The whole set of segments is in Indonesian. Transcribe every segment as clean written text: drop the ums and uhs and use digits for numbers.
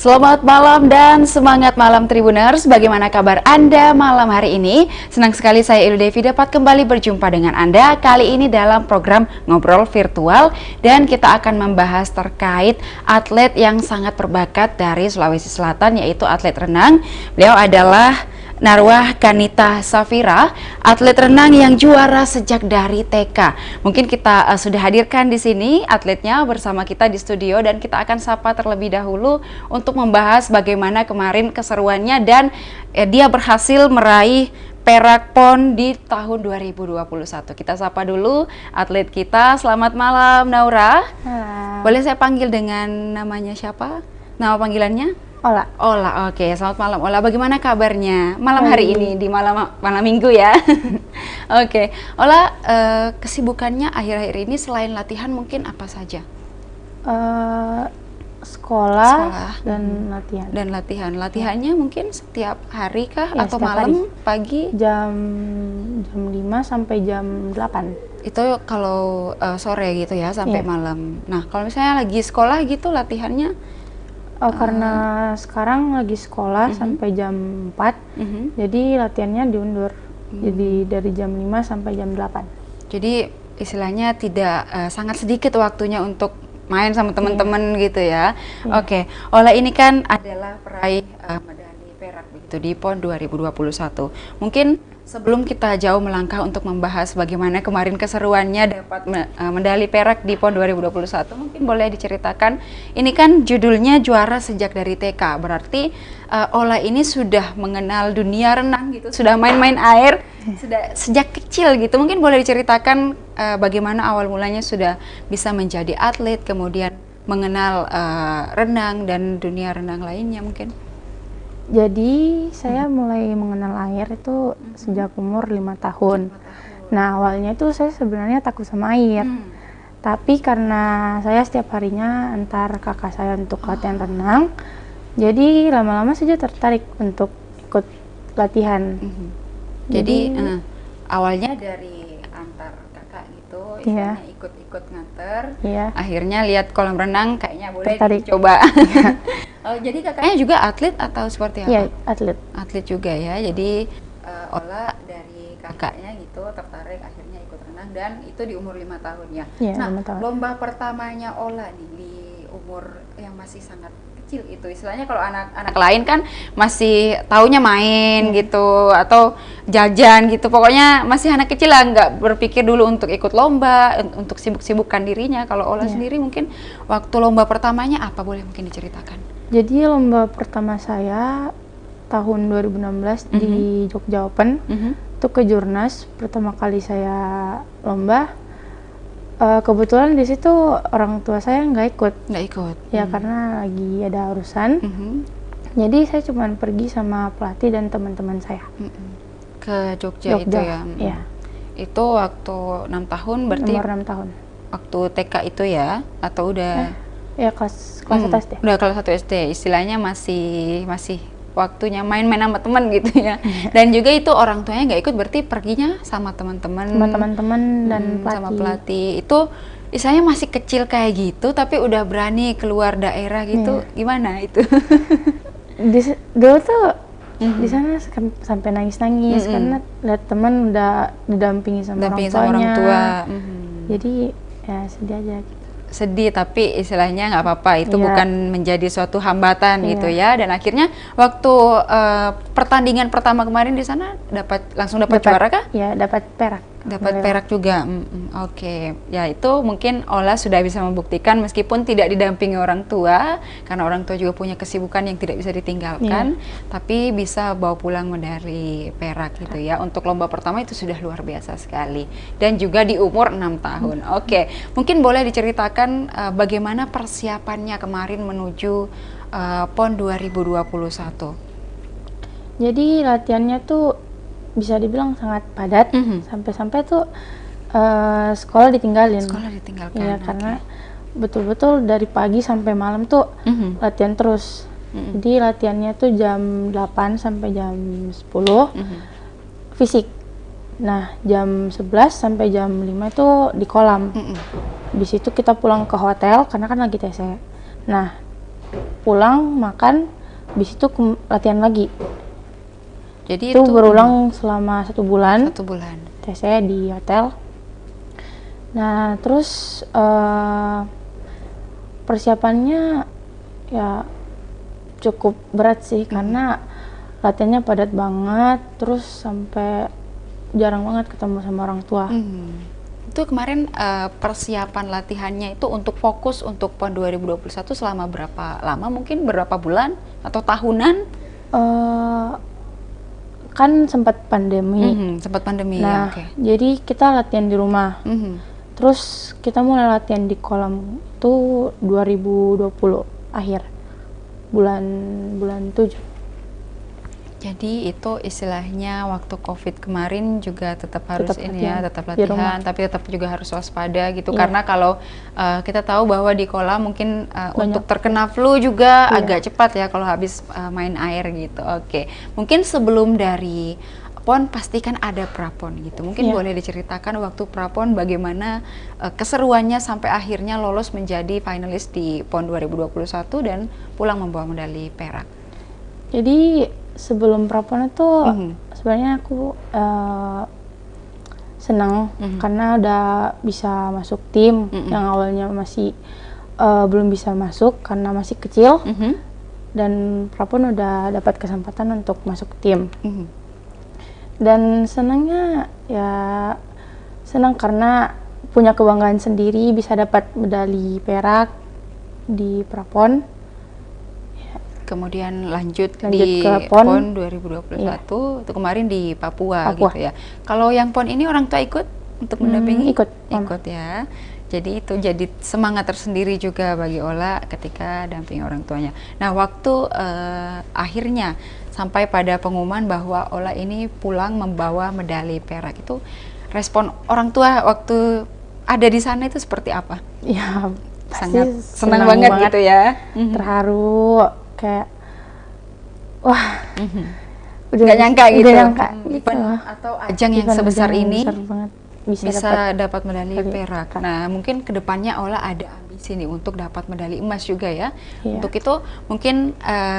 Selamat malam dan semangat malam Tribuners. Bagaimana kabar Anda malam hari ini? Senang sekali saya Ilu Devi dapat kembali berjumpa dengan Anda kali ini dalam program Ngobrol Virtual, dan kita akan membahas terkait atlet yang sangat berbakat dari Sulawesi Selatan, yaitu atlet renang. Beliau adalah Narwah Kanita Safira, atlet renang yang juara sejak dari TK. Mungkin kita sudah hadirkan di sini atletnya bersama kita di studio, dan kita akan sapa terlebih dahulu untuk membahas bagaimana kemarin keseruannya dan dia berhasil meraih perak PON di tahun 2021. Kita sapa dulu atlet kita. Selamat malam, Naura. Boleh saya panggil dengan namanya siapa? Nama panggilannya? Ola. Ola, oke. Selamat malam, Ola. Bagaimana kabarnya malam hari ini di malam minggu ya? Oke, Ola, kesibukannya akhir-akhir ini selain latihan mungkin apa saja? Sekolah dan latihan. Dan latihan. Latihannya mungkin setiap hari kah Ya, atau setiap malam, hari. pagi? Jam 5 sampai jam 8. Itu kalau sore gitu ya, sampai Iya. malam. Nah, kalau misalnya lagi sekolah gitu latihannya? Karena sekarang lagi sekolah sampai jam 4, jadi latihannya diundur. Jadi dari jam 5 sampai jam 8. Jadi istilahnya tidak sangat sedikit waktunya untuk main sama teman-teman gitu ya. Oke, Ola ini kan adalah peraih medali perak begitu di PON 2021. Mungkin sebelum kita jauh melangkah untuk membahas bagaimana kemarin keseruannya dapat medali perak di PON 2021, mungkin boleh diceritakan, ini kan judulnya juara sejak dari TK, berarti Ola ini sudah mengenal dunia renang gitu, sudah main-main air sudah sejak kecil gitu. Mungkin boleh diceritakan bagaimana awal mulanya sudah bisa menjadi atlet, kemudian mengenal renang dan dunia renang lainnya mungkin. Jadi saya mulai mengenal air itu sejak umur 5 tahun. Nah, awalnya itu saya sebenarnya takut sama air. Tapi karena saya setiap harinya antar kakak saya untuk latihan renang, jadi lama-lama saja tertarik untuk ikut latihan. Jadi awalnya dari antar kakak gitu, istilahnya ikut-ikut nganter. Akhirnya lihat kolam renang kayaknya boleh dicoba. Oh, jadi kakaknya juga atlet atau seperti apa? Iya, atlet. Atlet juga ya. Jadi Ola dari kakaknya gitu tertarik, akhirnya ikut renang, dan itu di umur 5 tahun ya. Iya, Nah, 5 tahun. lomba pertamanya Ola nih di umur yang masih sangat kecil itu, istilahnya kalau anak-anak lain kan masih taunya main gitu atau jajan gitu, pokoknya masih anak kecil lah, nggak berpikir dulu untuk ikut lomba, untuk sibuk-sibukkan dirinya. Kalau Ola sendiri mungkin waktu lomba pertamanya apa, boleh mungkin diceritakan? Jadi lomba pertama saya tahun 2016 di Jogja Open, itu kejurnas. Pertama kali saya lomba, kebetulan di situ orang tua saya nggak ikut. Ya karena lagi ada urusan. Jadi saya cuma pergi sama pelatih dan teman-teman saya. Ke Jogja itu ya? Iya. Itu waktu 6 tahun berarti? Umur 6 tahun. Waktu TK itu ya? Atau udah? Ya kelas 1 SD. Udah kelas 1 SD, istilahnya masih waktunya main-main sama teman gitu ya. Dan juga itu orang tuanya nggak ikut, berarti perginya sama teman-teman. Sama teman-teman dan pelatih. Sama pelatih. Itu istilahnya masih kecil kayak gitu, tapi udah berani keluar daerah gitu. Gimana itu? Dulu tuh di sana sampai nangis-nangis karena lihat teman udah didampingi sama orang tua. Jadi ya sedih aja gitu. Sedih, tapi istilahnya nggak apa-apa, itu bukan menjadi suatu hambatan gitu ya. Dan akhirnya waktu pertandingan pertama kemarin di sana langsung dapat juara kah? Ya, dapat perak. Dapat perak juga. Oke. Ya, itu mungkin Ola sudah bisa membuktikan meskipun tidak didampingi orang tua, karena orang tua juga punya kesibukan yang tidak bisa ditinggalkan, tapi bisa bawa pulang medali perak gitu ya. Untuk lomba pertama itu sudah luar biasa sekali, dan juga di umur 6 tahun. Oke. Mungkin boleh diceritakan bagaimana persiapannya kemarin menuju PON 2021. Jadi latihannya tuh bisa dibilang sangat padat, sampai-sampai tuh sekolah ditinggalin. Ya, karena betul-betul dari pagi sampai malam tuh latihan terus. Jadi latihannya tuh jam 8 sampai jam 10 fisik. Nah, jam 11 sampai jam 5 itu di kolam. Di situ kita pulang ke hotel karena kan lagi TC. Nah, pulang makan, habis itu latihan lagi. Jadi itu berulang selama 1 bulan. 1 bulan. TC di hotel. Nah, terus persiapannya ya cukup berat sih, karena latihannya padat banget, terus sampai jarang banget ketemu sama orang tua. Itu kemarin persiapan latihannya itu untuk fokus untuk PON 2021 selama berapa lama? Mungkin berapa bulan atau tahunan? Kan sempat pandemi. Sempat pandemi. Nah, jadi kita latihan di rumah. Terus kita mulai latihan di kolam tuh 2020 akhir, bulan 7. Jadi itu istilahnya waktu COVID kemarin juga tetap harus tetap latihan, tapi tetap juga harus waspada gitu. Karena kalau kita tahu bahwa di kolam mungkin untuk terkena flu juga agak cepat ya kalau habis main air gitu. Mungkin sebelum dari PON pastikan ada prapon gitu. Mungkin boleh diceritakan waktu prapon bagaimana keseruannya sampai akhirnya lolos menjadi finalis di PON 2021 dan pulang membawa medali perak. Jadi sebelum prapon itu sebenarnya aku senang karena udah bisa masuk tim yang awalnya masih belum bisa masuk karena masih kecil, dan prapon udah dapat kesempatan untuk masuk tim. Dan senangnya ya senang karena punya kebanggaan sendiri bisa dapat medali perak di prapon. Kemudian lanjut di PON 2021 itu kemarin di Papua gitu ya. Kalau yang PON ini orang tua ikut untuk mendampingi? Ikut ya. Jadi itu jadi semangat tersendiri juga bagi Ola ketika dampingi orang tuanya. Nah, waktu akhirnya sampai pada pengumuman bahwa Ola ini pulang membawa medali perak, itu respon orang tua waktu ada di sana itu seperti apa? Ya, sangat senang banget gitu ya. Terharu, kayak wah, udah gak nyangka gitu. Gitu. Atau ajang yang sebesar ini bisa dapat medali perak. perak. Nah, mungkin kedepannya Ola ada ambisi nih untuk dapat medali emas juga ya. Untuk itu mungkin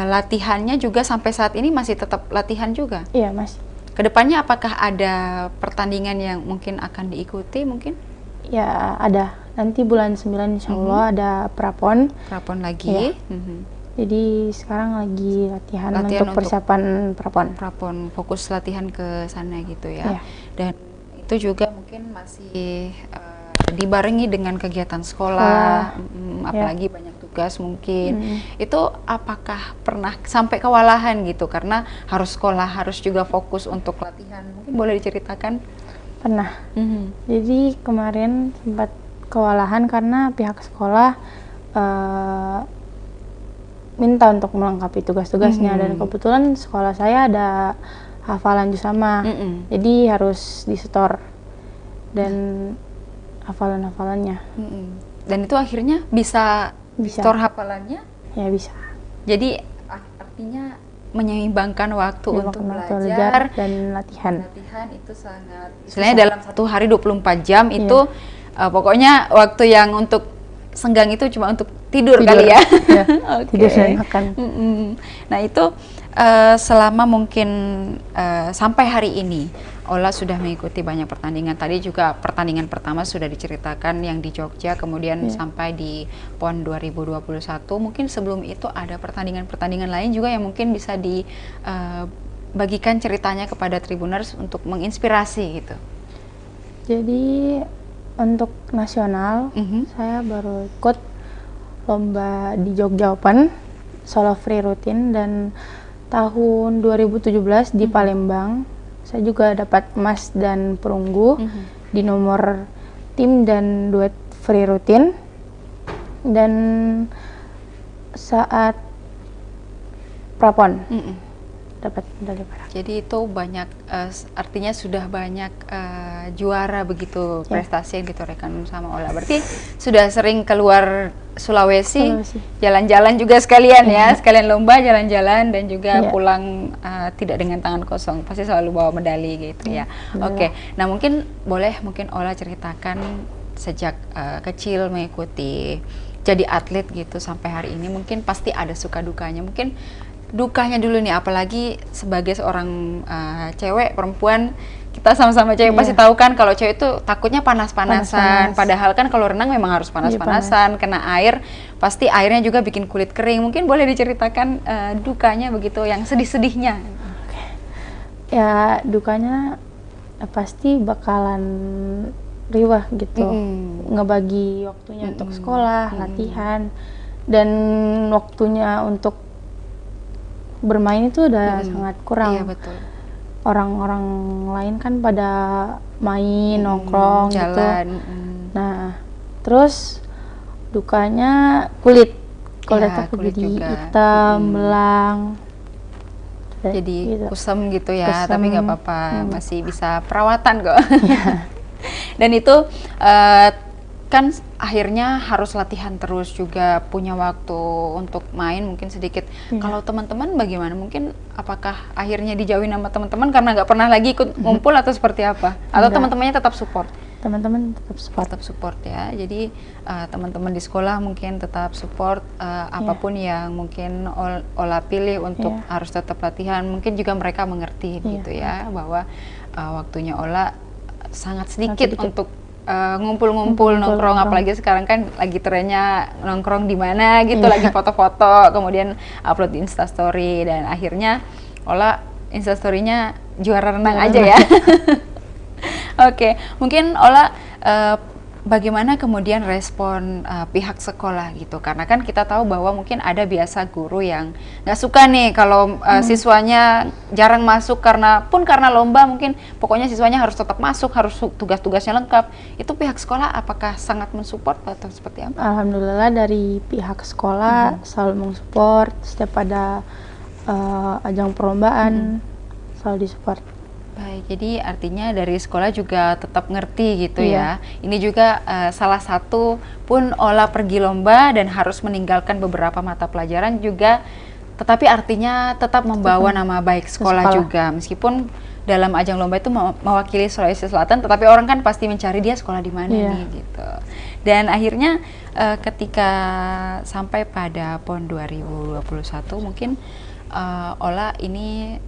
latihannya juga sampai saat ini masih tetap latihan juga? Iya, masih. Kedepannya apakah ada pertandingan yang mungkin akan diikuti mungkin? Ya, ada. Nanti bulan 9 insya Allah ada prapon. Prapon lagi? Jadi sekarang lagi latihan untuk persiapan prapon. Prapon, fokus latihan ke sana gitu ya. Dan itu juga mungkin masih dibarengi dengan kegiatan sekolah, apalagi banyak tugas mungkin. Itu apakah pernah sampai kewalahan gitu karena harus sekolah, harus juga fokus untuk latihan? Mungkin boleh diceritakan? Pernah. Jadi kemarin sempat kewalahan karena pihak sekolah minta untuk melengkapi tugas-tugasnya, dan kebetulan sekolah saya ada hafalan juz amma, jadi harus disetor dan hafalan-hafalannya. Dan itu akhirnya bisa setor hafalannya? Ya, bisa. Jadi artinya menyeimbangkan waktu untuk belajar dan latihan. Latihan itu sangat, istilahnya dalam satu hari 24 jam itu pokoknya waktu yang untuk senggang itu cuma untuk tidur kali ya. Tidur dan makan. Nah itu selama mungkin sampai hari ini Ola sudah mengikuti banyak pertandingan. Tadi juga pertandingan pertama sudah diceritakan yang di Jogja, kemudian sampai di PON 2021. Mungkin sebelum itu ada pertandingan-pertandingan lain juga yang mungkin bisa dibagikan ceritanya kepada Tribuners untuk menginspirasi gitu. Jadi untuk nasional, saya baru ikut lomba di Jogja Open, solo free routine, dan tahun 2017 di Palembang, saya juga dapat emas dan perunggu di nomor tim dan duet free routine. Dan saat prapon dapat medali perak. Jadi itu banyak, artinya sudah banyak juara begitu, prestasi yang ditorehkan sama Ola. Berarti sudah sering keluar Sulawesi. Jalan-jalan juga sekalian ya, sekalian lomba, jalan-jalan, dan juga pulang tidak dengan tangan kosong, pasti selalu bawa medali gitu ya. Nah mungkin boleh Ola ceritakan sejak kecil mengikuti jadi atlet gitu sampai hari ini, mungkin pasti ada suka dukanya. Mungkin dukanya dulu nih, apalagi sebagai seorang cewek, perempuan, kita sama-sama cewek pasti tahu kan kalau cewek itu takutnya panas-panasan. Padahal kan kalau renang memang harus panas-panasan, kena air, pasti airnya juga bikin kulit kering. Mungkin boleh diceritakan dukanya begitu, yang sedih-sedihnya. Ya dukanya pasti bakalan riwah gitu, ngebagi waktunya untuk sekolah, latihan, dan waktunya untuk bermain itu udah sangat kurang. Iya, betul. Orang-orang lain kan pada main, nongkrong jalan, gitu. Nah, terus dukanya kulit aku jadi juga hitam, belang. Jadi gitu. kusam gitu ya, tapi nggak apa-apa, masih bisa perawatan kok. Dan itu kan akhirnya harus latihan terus, juga punya waktu untuk main mungkin sedikit. Kalau teman-teman bagaimana? Mungkin apakah akhirnya dijauhin sama teman-teman karena nggak pernah lagi ikut ngumpul atau seperti apa? Atau teman-temannya tetap support? Teman-teman tetap support. Tetap support ya. Jadi teman-teman di sekolah mungkin tetap support apapun yang mungkin Ola pilih untuk harus tetap latihan. Mungkin juga mereka mengerti gitu ya, bahwa waktunya Ola sangat sedikit untuk ngumpul-ngumpul, nongkrong. Apalagi sekarang kan lagi trennya nongkrong di mana gitu, lagi foto-foto, kemudian upload di Instastory, dan akhirnya Ola Instastory-nya juara renang aja ya. Oke, mungkin Ola bagaimana kemudian respon pihak sekolah gitu, karena kan kita tahu bahwa mungkin ada biasa guru yang nggak suka nih kalau siswanya jarang masuk karena lomba, mungkin pokoknya siswanya harus tetap masuk, harus tugas-tugasnya lengkap. Itu pihak sekolah apakah sangat mensupport atau seperti apa? Alhamdulillah dari pihak sekolah selalu mensupport, setiap ada ajang perlombaan selalu disupport. Baik, jadi artinya dari sekolah juga tetap ngerti gitu ya. Ini juga salah satu pun Ola pergi lomba dan harus meninggalkan beberapa mata pelajaran juga, tetapi artinya tetap membawa nama baik sekolah juga. Meskipun dalam ajang lomba itu mewakili Sulawesi Selatan, tetapi orang kan pasti mencari dia sekolah di mana nih gitu. Dan akhirnya ketika sampai pada PON 2021 mungkin Ola ini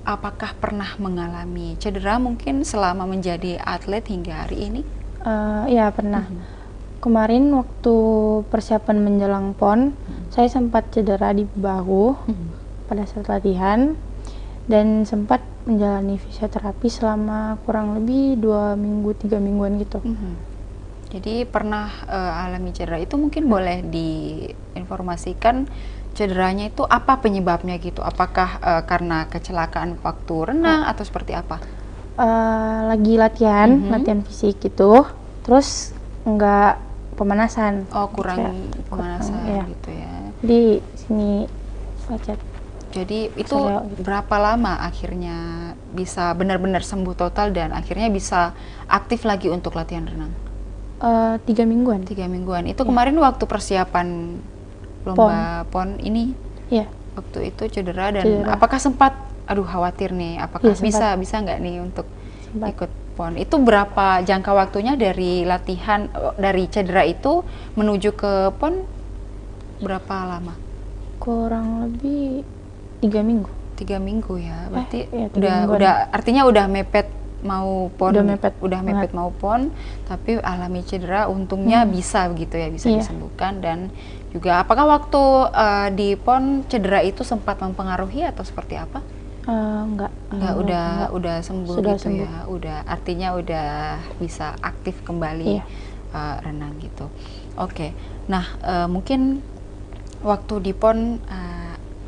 apakah pernah mengalami cedera mungkin selama menjadi atlet hingga hari ini? Iya pernah. Kemarin waktu persiapan menjelang PON, saya sempat cedera di bahu pada saat latihan, dan sempat menjalani fisioterapi selama kurang lebih 2 minggu 3 mingguan gitu. Jadi pernah alami cedera itu, mungkin boleh diinformasikan cederanya itu apa penyebabnya gitu? Apakah karena kecelakaan waktu renang atau seperti apa? Lagi latihan fisik gitu, terus nggak pemanasan. Oh, kurang pemanasan gitu ya. Di sini lecet. Jadi itu berapa lama akhirnya bisa benar-benar sembuh total dan akhirnya bisa aktif lagi untuk latihan renang? 3 mingguan. 3 mingguan. Itu kemarin waktu persiapan lomba PON ini, waktu itu cedera dan apakah sempat, khawatir nih, apakah bisa nggak nih untuk ikut PON? Itu berapa jangka waktunya dari latihan, dari cedera itu menuju ke PON, berapa lama? Kurang lebih 3 minggu. 3 minggu ya, berarti udah artinya udah mepet mau PON, udah mepet mau PON, tapi alami cedera, untungnya bisa begitu ya, bisa disembuhkan. Dan juga apakah waktu di PON cedera itu sempat mempengaruhi atau seperti apa? Enggak, udah sembuh gitu ya, udah artinya udah bisa aktif kembali renang gitu. Oke. Nah, mungkin waktu di PON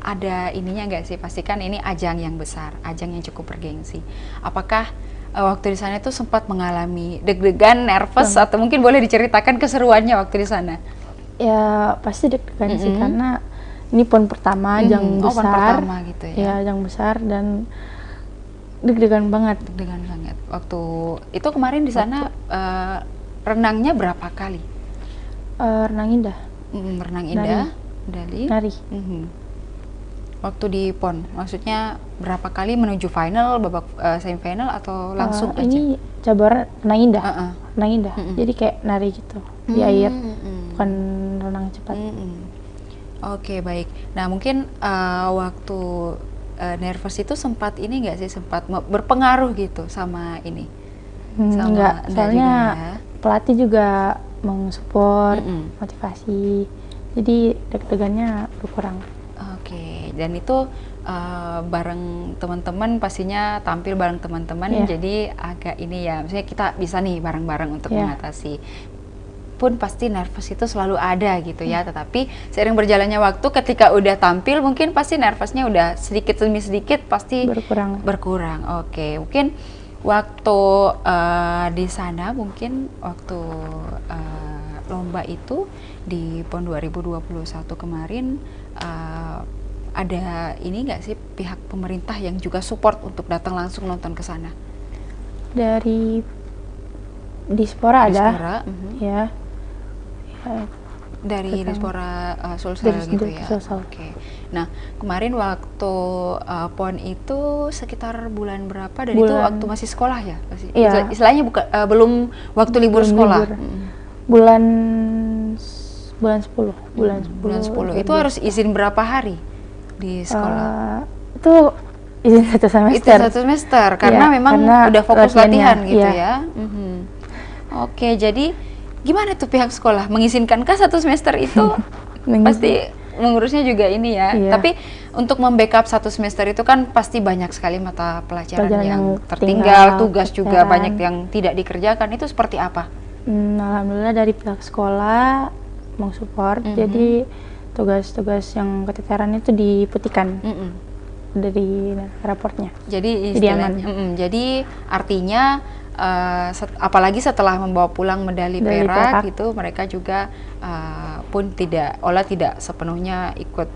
ada ininya nggak sih? Pastikan ini ajang yang besar, ajang yang cukup bergengsi. Apakah waktu di sana itu sempat mengalami deg-degan, nervous, atau mungkin boleh diceritakan keseruannya waktu di sana? Ya pasti deg-degan sih, karena ini PON pertama, ajang besar. PON pertama gitu ya? Ya, ajang besar, dan deg-degan banget. Deg-degan banget. Waktu itu kemarin di sana renangnya berapa kali? Renang indah. Renang indah, nari. Waktu di PON, maksudnya berapa kali menuju final, babak semifinal atau langsung aja? Ini cabar renang indah, renang indah. Jadi kayak nari gitu di air, bukan renang cepat. Oke, baik. Nah, mungkin waktu nervous itu sempat ini nggak sih, sempat berpengaruh gitu sama ini? Enggak, soalnya ya. Pelatih juga mensupport, motivasi, jadi deg-degannya berkurang. Oke, dan itu bareng teman-teman, pastinya tampil bareng teman-teman, jadi agak ini ya, misalnya kita bisa nih bareng-bareng untuk mengatasi. Pun pasti nervous itu selalu ada gitu ya, tetapi seiring berjalannya waktu ketika udah tampil mungkin pasti nervousnya udah sedikit demi sedikit pasti berkurang. Oke, mungkin waktu di sana, mungkin waktu lomba itu di PON 2021 kemarin ada ini nggak sih pihak pemerintah yang juga support untuk datang langsung nonton ke sana? Dari Dispora ada, ya. Dari Dispora Sulsel gitu ya. Oke. Nah, kemarin waktu PON itu sekitar bulan berapa? Dan itu waktu masih sekolah ya? Istilahnya belum waktu libur sekolah. Bulan 10. Bulan 10. Itu harus izin berapa hari di sekolah? Itu izin 1 semester. Itu 1 semester karena memang udah fokus latihan gitu ya. Oke, jadi gimana tuh pihak sekolah mengizinkankah 1 semester itu? Pasti mengurusnya juga ini ya. Tapi untuk membackup 1 semester itu kan pasti banyak sekali mata pelajaran yang tertinggal, tugas juga banyak yang tidak dikerjakan. Itu seperti apa? Alhamdulillah dari pihak sekolah mensupport, jadi tugas-tugas yang keteteran itu diputihkan dari raportnya. Jadi istilahnya, jadi artinya apalagi setelah membawa pulang medali perak gitu, mereka juga pun Ola tidak sepenuhnya ikut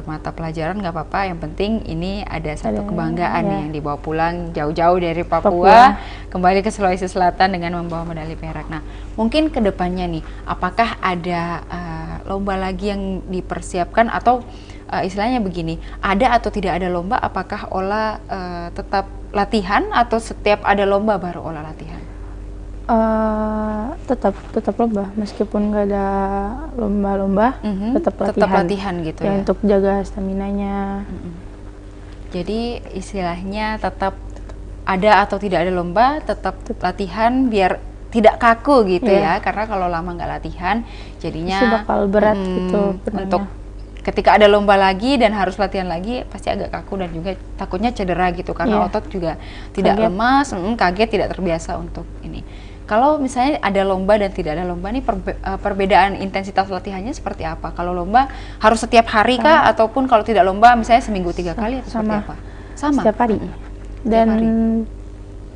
mata pelajaran, nggak apa-apa, yang penting ini ada satu kebanggaan nih yang dibawa pulang jauh-jauh dari Papua kembali ke Sulawesi Selatan dengan membawa medali perak. Nah, mungkin kedepannya nih, apakah ada lomba lagi yang dipersiapkan atau istilahnya begini, ada atau tidak ada lomba, apakah Ola tetap latihan atau setiap ada lomba baru Ola latihan? Tetap lomba, meskipun nggak ada lomba-lomba, tetap latihan gitu ya, untuk jaga staminanya. Jadi istilahnya tetap ada atau tidak ada lomba, tetap latihan biar tidak kaku gitu ya, karena kalau lama nggak latihan jadinya pasti bakal berat gitu untuk ketika ada lomba lagi dan harus latihan lagi pasti agak kaku dan juga takutnya cedera gitu, karena otot juga tidak lemas, kaget, tidak terbiasa untuk ini. Kalau misalnya ada lomba dan tidak ada lomba nih, perbedaan intensitas latihannya seperti apa? Kalau lomba harus setiap hari kah, ataupun kalau tidak lomba misalnya seminggu 3 kali atau seperti apa? Sama. Setiap hari. Dan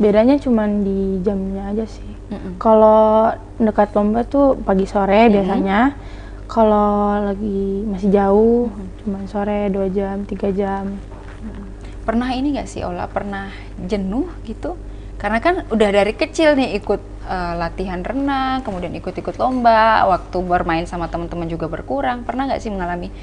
bedanya cuma di jamnya aja sih. Kalau dekat lomba tuh pagi sore biasanya. Kalau lagi masih jauh, cuma sore 2 jam, 3 jam. Pernah ini nggak sih Ola, pernah jenuh gitu? Karena kan udah dari kecil nih ikut latihan renang, kemudian ikut-ikut lomba, waktu bermain sama teman-teman juga berkurang. Pernah nggak sih mengalami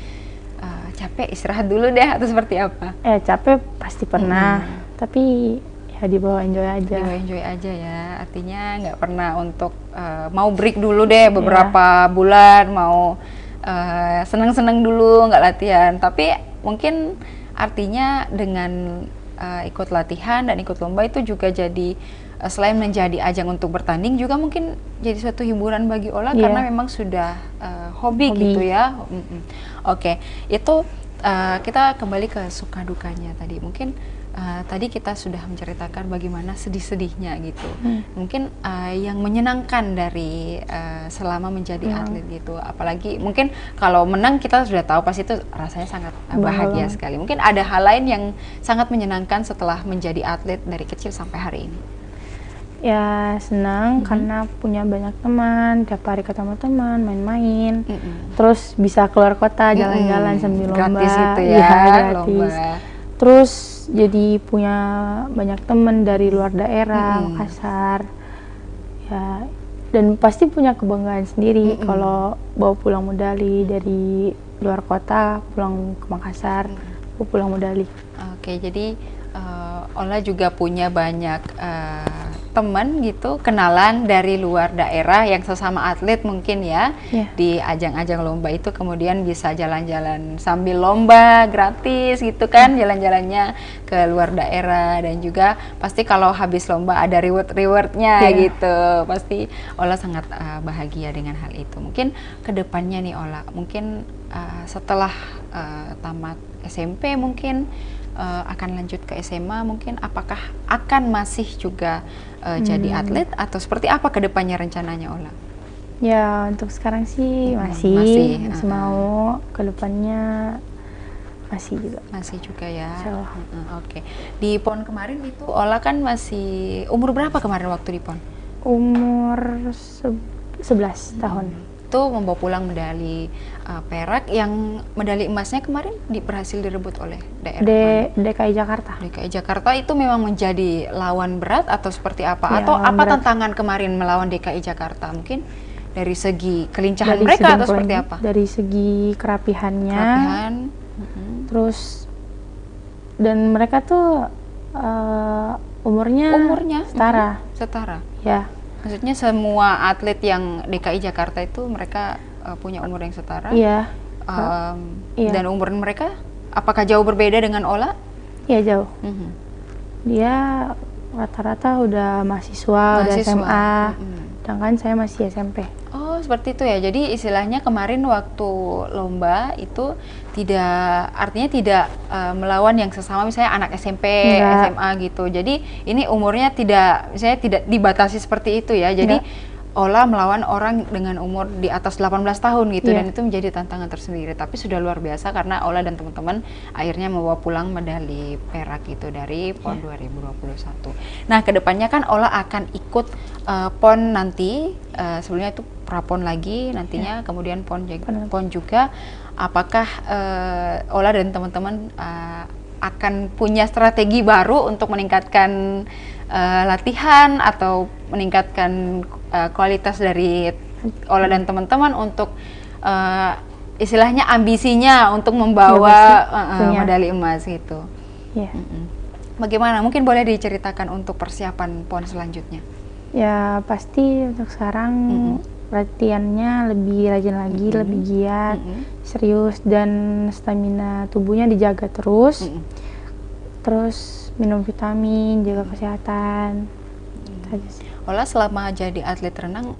capek, istirahat dulu deh, atau seperti apa? Capek pasti pernah, tapi ya dibawa enjoy aja. Dibawa enjoy aja ya, artinya nggak pernah untuk mau break dulu deh beberapa bulan, mau seneng-seneng dulu nggak latihan. Tapi mungkin artinya dengan ikut latihan dan ikut lomba itu juga jadi selain menjadi ajang untuk bertanding, juga mungkin jadi suatu hiburan bagi Ola karena memang sudah hobi gitu ya. Oke, itu kita kembali ke suka dukanya tadi. Mungkin tadi kita sudah menceritakan bagaimana sedih-sedihnya gitu. Mungkin yang menyenangkan dari selama menjadi atlet gitu. Apalagi mungkin kalau menang kita sudah tahu pasti itu rasanya sangat bahagia sekali. Mungkin ada hal lain yang sangat menyenangkan setelah menjadi atlet dari kecil sampai hari ini. Ya senang karena punya banyak teman, tiap hari ketemu teman, main-main, terus bisa keluar kota jalan-jalan sambil lomba. Gratis itu ya, gratis. Lomba. Terus jadi punya banyak teman dari luar daerah, Makassar, ya, dan pasti punya kebanggaan sendiri kalau bawa pulang medali dari luar kota, pulang ke Makassar, bawa pulang medali. Oke, jadi Ola juga punya banyak teman gitu, kenalan dari luar daerah yang sesama atlet mungkin ya, di ajang-ajang lomba itu kemudian bisa jalan-jalan sambil lomba gratis gitu kan, jalan-jalannya ke luar daerah, dan juga pasti kalau habis lomba ada reward-rewardnya gitu, pasti Ola sangat bahagia dengan hal itu. Mungkin kedepannya nih Ola, mungkin setelah tamat SMP mungkin akan lanjut ke SMA, mungkin apakah akan masih juga jadi atlet atau seperti apa kedepannya rencananya Ola? Ya untuk sekarang sih masih mau, kedepannya masih juga ya. Oke. Di PON kemarin itu Ola kan masih umur berapa kemarin waktu di PON? Umur 11 tahun. Itu membawa pulang medali perak, yang medali emasnya kemarin berhasil direbut oleh daerah DKI Jakarta. DKI Jakarta itu memang menjadi lawan berat atau seperti apa? Ya, atau apa berat. Tantangan kemarin melawan DKI Jakarta? Mungkin dari segi kelincahan mereka atau seperti apa? Dari segi kerapihannya. Terus dan mereka tuh umurnya setara. Ya. Maksudnya semua atlet yang DKI Jakarta itu mereka punya umur yang setara? Iya. Dan umur mereka apakah jauh berbeda dengan Ola? Iya, jauh. Dia rata-rata udah mahasiswa, udah SMA, sedangkan saya masih SMP. Oh, seperti itu ya. Jadi istilahnya kemarin waktu lomba itu artinya tidak melawan yang sesama, misalnya anak SMP, SMA gitu. Jadi ini umurnya tidak dibatasi seperti itu ya. Jadi Ola melawan orang dengan umur di atas 18 tahun gitu, dan itu menjadi tantangan tersendiri. Tapi sudah luar biasa karena Ola dan teman-teman akhirnya membawa pulang medali perak gitu dari PON 2021. Nah, kedepannya kan Ola akan ikut PON nanti, sebelumnya itu prapon lagi nantinya, kemudian PON juga. Apakah Ola dan teman-teman akan punya strategi baru untuk meningkatkan latihan atau meningkatkan kualitas dari Ola dan teman-teman untuk istilahnya ambisinya untuk membawa medali emas gitu? Bagaimana? Mungkin boleh diceritakan untuk persiapan PON selanjutnya? Ya pasti untuk sekarang latihannya lebih rajin lagi, lebih giat, serius, dan stamina tubuhnya dijaga terus. Terus minum vitamin, jaga kesehatan. Ola selama jadi atlet renang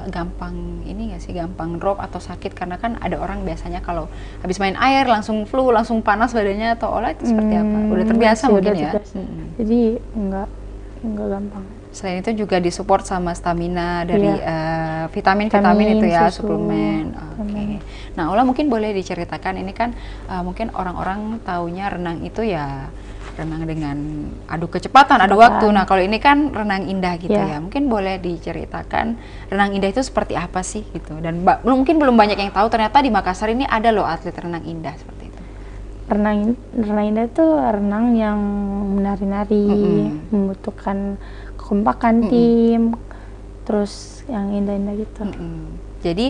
gampang ini nggak sih, gampang drop atau sakit? Karena kan ada orang biasanya kalau habis main air langsung flu, langsung panas badannya, atau Ola itu seperti apa? Udah terbiasa mungkin ya? Jadi enggak gampang. Selain itu juga disupport sama stamina dari vitamin itu ya, suplemen. Oke. Nah, Ola mungkin boleh diceritakan, ini kan mungkin orang-orang taunya renang itu ya renang dengan adu kecepatan, adu waktu. Nah, kalau ini kan renang indah gitu ya. Mungkin boleh diceritakan renang indah itu seperti apa sih gitu. Dan mungkin belum banyak yang tahu ternyata di Makassar ini ada loh atlet renang indah seperti itu. Renang indah itu renang yang menari-nari, membutuhkan kekompakan tim, terus yang indah-indah gitu. Jadi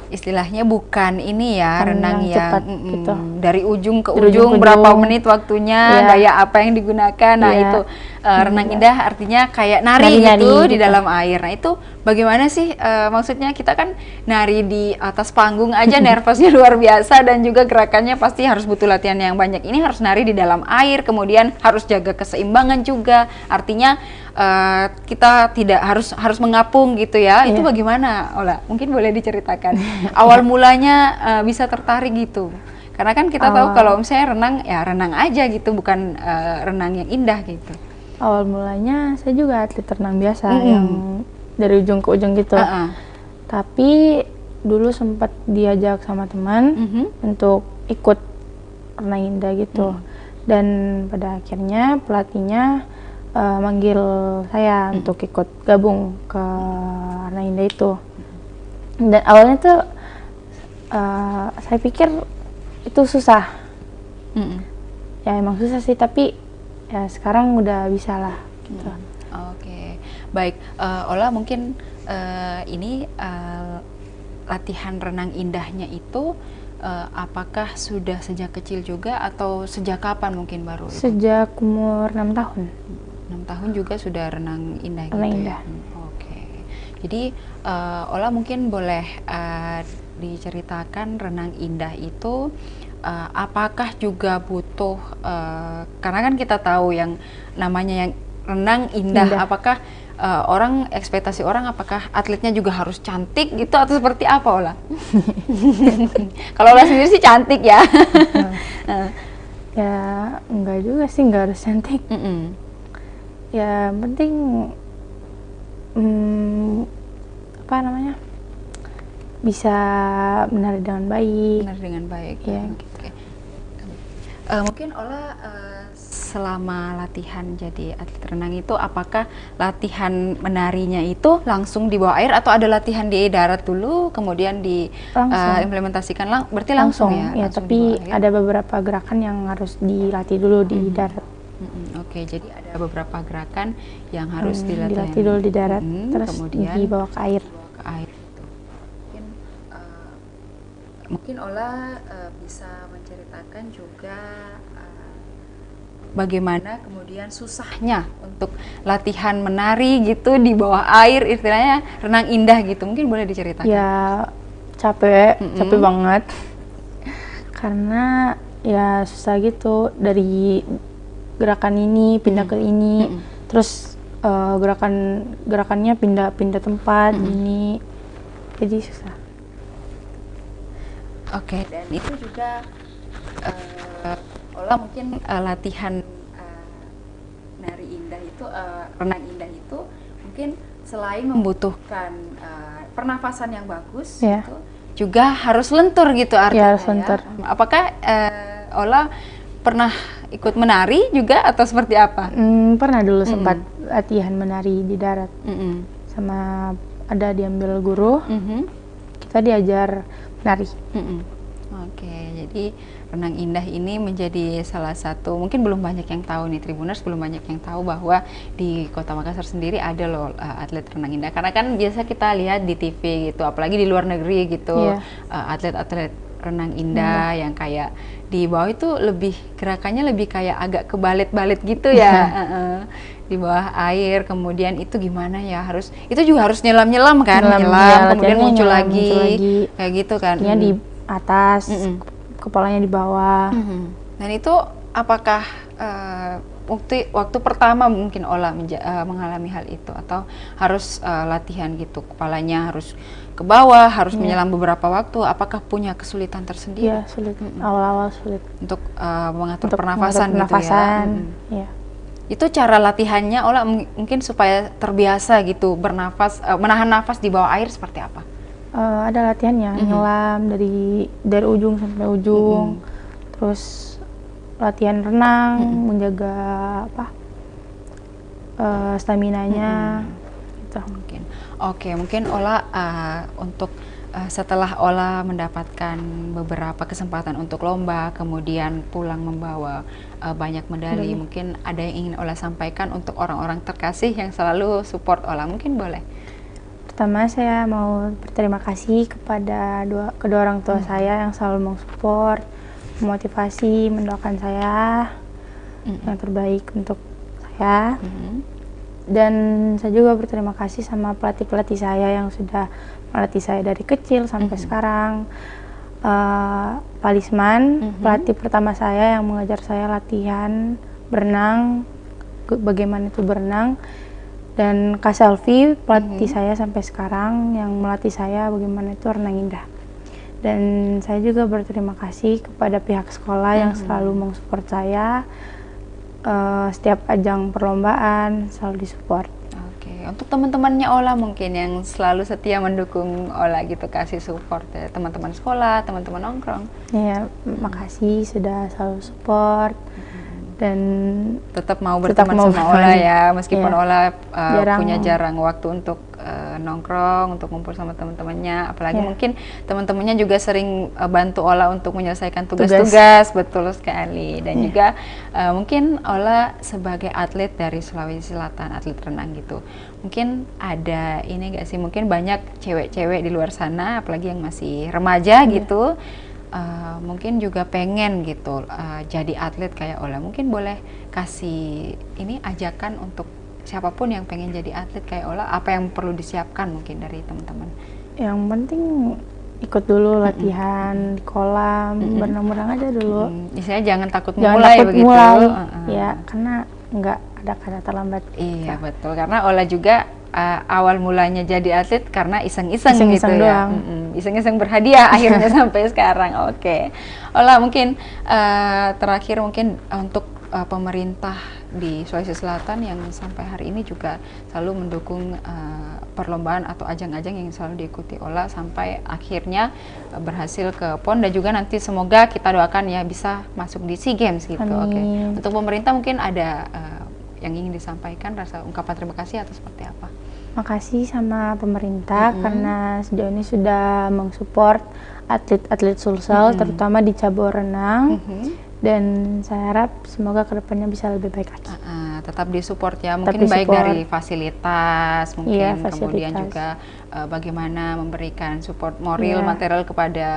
istilahnya bukan ini ya, renang yang gitu. Dari ujung ke ujung berapa menit waktunya, gaya apa yang digunakan. Nah, itu renang indah artinya kayak nari gitu di dalam air. Nah, itu bagaimana sih maksudnya? Kita kan nari di atas panggung aja nervousnya luar biasa, dan juga gerakannya pasti harus butuh latihan yang banyak. Ini harus nari di dalam air, kemudian harus jaga keseimbangan juga. Artinya kita tidak harus mengapung gitu ya. Itu bagaimana, Ola? Mungkin boleh diceritakan awal mulanya bisa tertarik gitu. Karena kan kita tahu kalau misalnya renang ya renang aja gitu, bukan renang yang indah gitu. Awal mulanya saya juga atlet renang biasa yang dari ujung ke ujung gitu. Tapi dulu sempat diajak sama teman untuk ikut renang indah gitu. Dan pada akhirnya pelatihnya manggil saya untuk ikut gabung ke renang indah itu. Dan awalnya tuh saya pikir itu susah. Ya emang susah sih, tapi ya sekarang udah bisa lah gitu. Oke. Baik, Ola mungkin ini latihan renang indahnya itu apakah sudah sejak kecil juga atau sejak kapan mungkin baru? Sejak umur 6 tahun. 6 tahun juga sudah renang indah renang gitu indah. ya. Oke. Jadi Ola mungkin boleh diceritakan renang indah itu apakah juga butuh karena kan kita tahu yang namanya yang renang indah. Apakah orang ekspektasi orang apakah atletnya juga harus cantik gitu atau seperti apa Ola? Kalau Ola sendiri sih cantik ya. Ya enggak juga sih, enggak harus cantik. Ya penting apa namanya, bisa menari dengan baik. Menari dengan baik ya. Gitu. Mungkin Ola selama latihan jadi atlet renang itu apakah latihan menarinya itu langsung di bawah air atau ada latihan di darat dulu kemudian diimplementasikan berarti langsung ya? Ya, langsung tapi ada beberapa gerakan yang harus dilatih dulu di darat. Oke, jadi ada beberapa gerakan yang harus dilatih dulu di darat, terus kemudian dibawa ke air. Mungkin Ola bisa menceritakan juga bagaimana kemudian susahnya untuk latihan menari gitu di bawah air, istilahnya renang indah gitu. Mungkin boleh diceritakan. Ya capek banget. Karena ya susah gitu, dari gerakan ini pindah ke ini, terus gerakannya pindah tempat ini, jadi susah. Oke, dan itu juga Ola mungkin latihan nari indah itu, renang indah itu mungkin selain membutuhkan pernafasan yang bagus, gitu, juga harus lentur gitu artinya. Ya, harus lentur. Apakah Ola pernah ikut menari juga atau seperti apa? Pernah dulu sempat latihan menari di darat, sama ada diambil guru, kita diajar menari. Oke, jadi renang indah ini menjadi salah satu, mungkin belum banyak yang tahu nih Tribuners, belum banyak yang tahu bahwa di Kota Makassar sendiri ada loh atlet renang indah. Karena kan biasa kita lihat di TV gitu, apalagi di luar negeri gitu, atlet-atlet renang indah yang kayak di bawah itu lebih gerakannya lebih kayak agak kebalet-balet gitu ya. Di bawah air, kemudian itu gimana ya, harus itu juga harus nyelam kan, nyelam kemudian muncul lagi kayak gitu kan. Di atas, kepalanya di bawah. Dan itu apakah waktu pertama mungkin Ola mengalami hal itu atau harus latihan gitu, kepalanya harus ke bawah, harus menyelam beberapa waktu, apakah punya kesulitan tersendiri? Iya, sulit. Awal-awal sulit. Untuk mengatur pernafasan gitu ya. Ya. Itu cara latihannya Ola mungkin supaya terbiasa gitu bernafas, menahan nafas di bawah air seperti apa? Ada latihannya, nyelam dari ujung sampai ujung, terus latihan renang, menjaga staminanya, gitu. Mungkin Ola untuk setelah Ola mendapatkan beberapa kesempatan untuk lomba, kemudian pulang membawa banyak medali, mungkin ada yang ingin Ola sampaikan untuk orang-orang terkasih yang selalu support Ola, mungkin boleh? Pertama saya mau berterima kasih kepada kedua orang tua saya yang selalu mensupport, memotivasi, mendoakan saya yang terbaik untuk saya. Dan saya juga berterima kasih sama pelatih-pelatih saya yang sudah melatih saya dari kecil sampai sekarang. Pak Lisman, pelatih pertama saya yang mengajar saya latihan berenang, bagaimana itu berenang. Dan Kak Selvi, pelatih saya sampai sekarang yang melatih saya bagaimana itu renang indah. Dan saya juga berterima kasih kepada pihak sekolah yang selalu mensupport saya. Setiap ajang perlombaan selalu disupport. Oke, untuk teman-temannya Ola mungkin yang selalu setia mendukung Ola gitu, kasih support ya, teman-teman sekolah, teman-teman nongkrong. Ya, makasih sudah selalu support. Dan tetap mau berteman sama Ola ya, meskipun Ola punya jarang waktu untuk nongkrong, untuk ngumpul sama teman-temannya, apalagi mungkin teman-temannya juga sering bantu Ola untuk menyelesaikan tugas-tugas, betul sekali. Dan juga mungkin Ola sebagai atlet dari Sulawesi Selatan, atlet renang gitu, mungkin ada ini nggak sih, mungkin banyak cewek-cewek di luar sana, apalagi yang masih remaja gitu, mungkin juga pengen gitu jadi atlet kayak Ola, mungkin boleh kasih ini ajakan untuk siapapun yang pengen jadi atlet kayak Ola, apa yang perlu disiapkan mungkin dari teman-teman? Yang penting ikut dulu latihan di kolam, berenang-berenang aja dulu. Istilahnya jangan takut mulai begitu. Ya, karena nggak ada kata terlambat. Iya betul, karena Ola juga awal mulanya jadi atlet karena iseng-iseng gitu ya. Iseng-iseng berhadiah akhirnya sampai sekarang. Oke. Ola, mungkin terakhir mungkin untuk pemerintah di Sulawesi Selatan yang sampai hari ini juga selalu mendukung perlombaan atau ajang-ajang yang selalu diikuti Ola sampai akhirnya berhasil ke PON, dan juga nanti semoga kita doakan ya bisa masuk di SEA Games gitu. Oke. Untuk pemerintah mungkin ada yang ingin disampaikan, rasa ungkapan terima kasih atau seperti apa? Makasih sama pemerintah karena sejauh ini sudah mensupport atlet-atlet Sulsel terutama di cabur renang. Dan saya harap semoga kedepannya bisa lebih baik lagi. Tetap disupport ya, mungkin baik dari fasilitas, mungkin kemudian juga bagaimana memberikan support moral, material kepada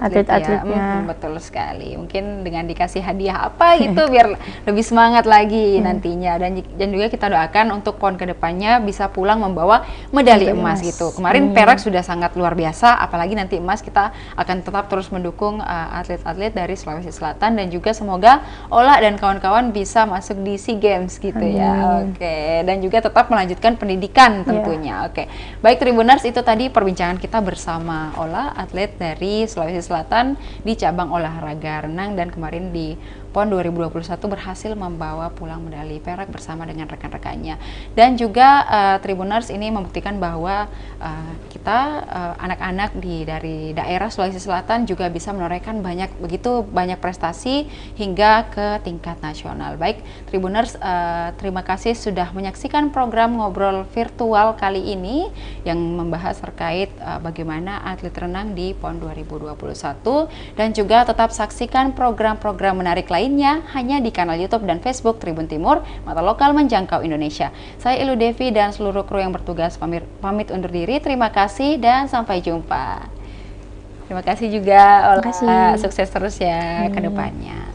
atlet-atletnya. Betul sekali. Mungkin dengan dikasih hadiah apa gitu biar lebih semangat lagi nantinya. Dan juga kita doakan untuk PON kedepannya bisa pulang membawa medali emas gitu. Kemarin perak sudah sangat luar biasa, apalagi nanti emas kita akan tetap terus mendukung atlet-atlet dari Sulawesi Selatan, dan juga semoga Ola dan kawan-kawan bisa masuk di SEA Games gitu ya. Oke, dan juga tetap melanjutkan pendidikan tentunya. Oke. Baik Tribuners, itu tadi perbincangan kita bersama Ola, atlet dari Sulawesi Selatan di cabang olahraga renang, dan kemarin di PON 2021 berhasil membawa pulang medali perak bersama dengan rekan-rekannya. Dan juga Tribuners ini membuktikan bahwa kita anak-anak dari daerah Sulawesi Selatan juga bisa menorehkan begitu banyak prestasi hingga ke tingkat nasional. Baik Tribuners, terima kasih sudah menyaksikan program Ngobrol Virtual kali ini yang membahas terkait bagaimana atlet renang di PON 2021, dan juga tetap saksikan program-program menarik lainnya hanya di kanal YouTube dan Facebook Tribun Timur, mata lokal menjangkau Indonesia. Saya Ilu Devi dan seluruh kru yang bertugas pamit undur diri. Terima kasih dan sampai jumpa. Terima kasih juga, Ola. Sukses terus ya ke depannya.